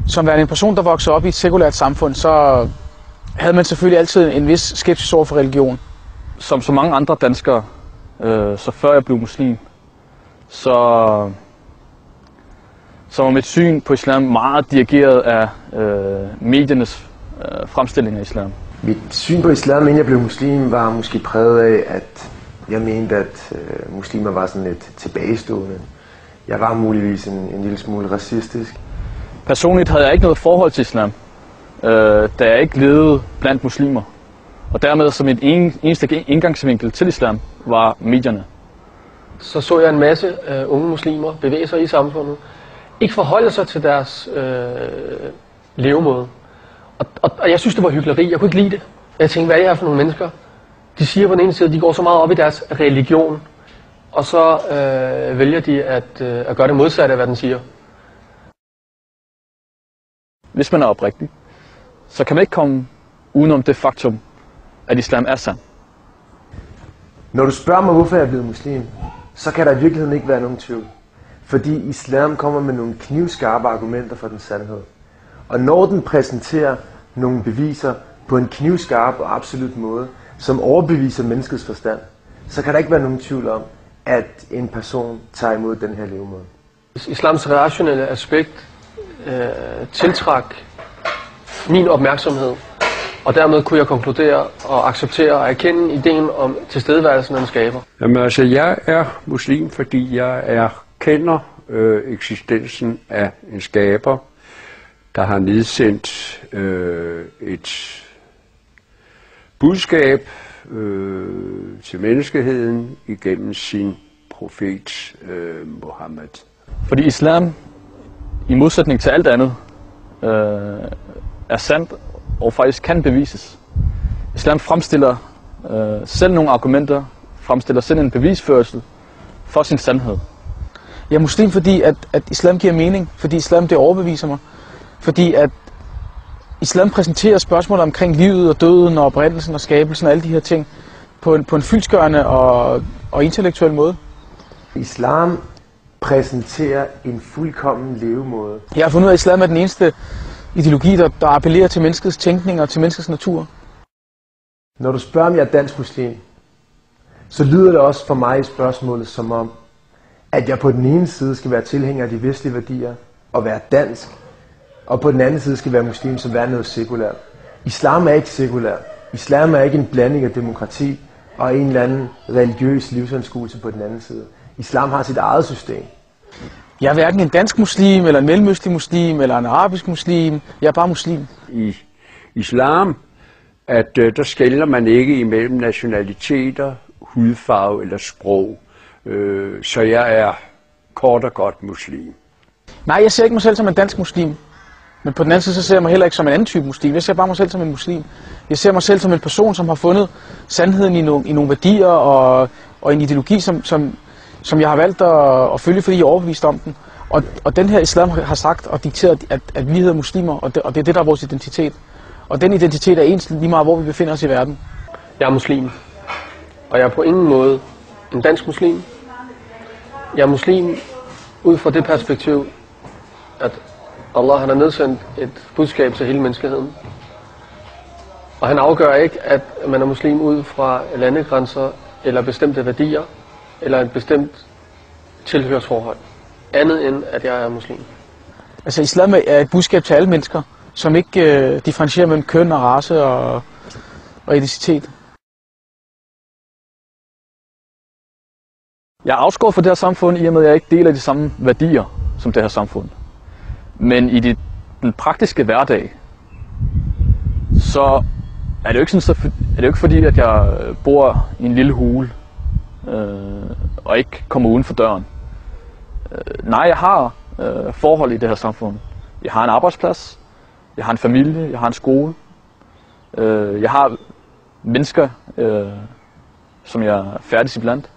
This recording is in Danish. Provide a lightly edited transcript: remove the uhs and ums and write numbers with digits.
Som værende en person, der voksede op i et sekulært samfund, så havde man selvfølgelig altid en vis skepsis over for religion. Som så mange andre danskere, så før jeg blev muslim, så var mit syn på islam meget dirigeret af mediernes fremstilling af islam. Mit syn på islam, inden jeg blev muslim, var måske præget af, at jeg mente, at muslimer var sådan lidt tilbagestående. Jeg var muligvis en lille smule racistisk. Personligt havde jeg ikke noget forhold til islam, da jeg ikke levede blandt muslimer. Og dermed som et eneste indgangsvinkel til islam var medierne. Så jeg en masse unge muslimer bevæge sig i samfundet, ikke forholde sig til deres levemåde. Og jeg synes, det var hykleri. Jeg kunne ikke lide det. Jeg tænkte, hvad er det her for nogle mennesker? De siger på den ene side, at de går så meget op i deres religion, og så vælger de at gøre det modsatte af, hvad den siger. Hvis man er oprigtig, så kan man ikke komme udenom det faktum, at islam er sand. Når du spørger mig, hvorfor jeg er blevet muslim, så kan der i virkeligheden ikke være nogen tvivl. Fordi islam kommer med nogle knivskarpe argumenter for den sandhed. Og når den præsenterer nogle beviser på en knivskarp og absolut måde, som overbeviser menneskets forstand, så kan der ikke være nogen tvivl om, at en person tager imod den her levemåde. Islams rationelle aspekt tiltrak min opmærksomhed, og dermed kunne jeg konkludere og acceptere og erkende ideen om tilstedeværelsen af en skaber. Jamen altså, jeg er muslim, fordi jeg kender eksistensen af en skaber, der har nedsendt et budskab til menneskeheden igennem sin profet Muhammed. Fordi islam, i modsætning til alt andet, er sandt og faktisk kan bevises. Islam fremstiller selv nogle argumenter, fremstiller selv en bevisførsel for sin sandhed. Jeg er muslim, fordi at islam giver mening, fordi islam det overbeviser mig, fordi at islam præsenterer spørgsmål omkring livet og døden og oprindelsen og skabelsen og alle de her ting på en fyldestgørende og intellektuel måde. Islam præsenterer en fuldkommen levemåde. Jeg har fundet ud af, at islam er den eneste ideologi, der appellerer til menneskets tænkning og til menneskets natur. Når du spørger, om jeg er dansk muslim, så lyder det også for mig i spørgsmålet som om, at jeg på den ene side skal være tilhænger af de vestlige værdier og være dansk, og på den anden side skal være muslim som være noget sekulært. Islam er ikke sekulær. Islam er ikke en blanding af demokrati og en eller anden religiøs livsanskuelse på den anden side. Islam har sit eget system. Jeg er hverken en dansk muslim, eller en mellemøstlig muslim, eller en arabisk muslim. Jeg er bare muslim. I islam, at der skelner man ikke imellem nationaliteter, hudfarve eller sprog. Så jeg er kort og godt muslim. Nej, jeg ser ikke mig selv som en dansk muslim. Men på den anden side, så ser jeg mig heller ikke som en anden type muslim. Jeg ser bare mig selv som en muslim. Jeg ser mig selv som en person, som har fundet sandheden i nogle værdier og en ideologi, som jeg har valgt at følge, fordi jeg er overbevist om den. Og den her islam har sagt og dikteret, at vi hedder muslimer, og det er det, der er vores identitet. Og den identitet er ens lige meget, hvor vi befinder os i verden. Jeg er muslim, og jeg er på ingen måde en dansk muslim. Jeg er muslim ud fra det perspektiv, at Allah han har nedsendt et budskab til hele menneskeheden. Og han afgør ikke, at man er muslim ud fra landegrænser eller bestemte værdier eller et bestemt tilhørsforhold. Andet end, at jeg er muslim. Altså islam er et budskab til alle mennesker, som ikke differentierer mellem køn og race og etnicitet. Jeg er afskåret fra det her samfund, i og med at jeg ikke deler de samme værdier som det her samfund. Men i den praktiske hverdag, så er det jo ikke fordi, at jeg bor i en lille hule og ikke kommer uden for døren. Nej, jeg har forhold i det her samfund. Jeg har en arbejdsplads, jeg har en familie, jeg har en skole. Jeg har mennesker, som jeg færdes iblandt.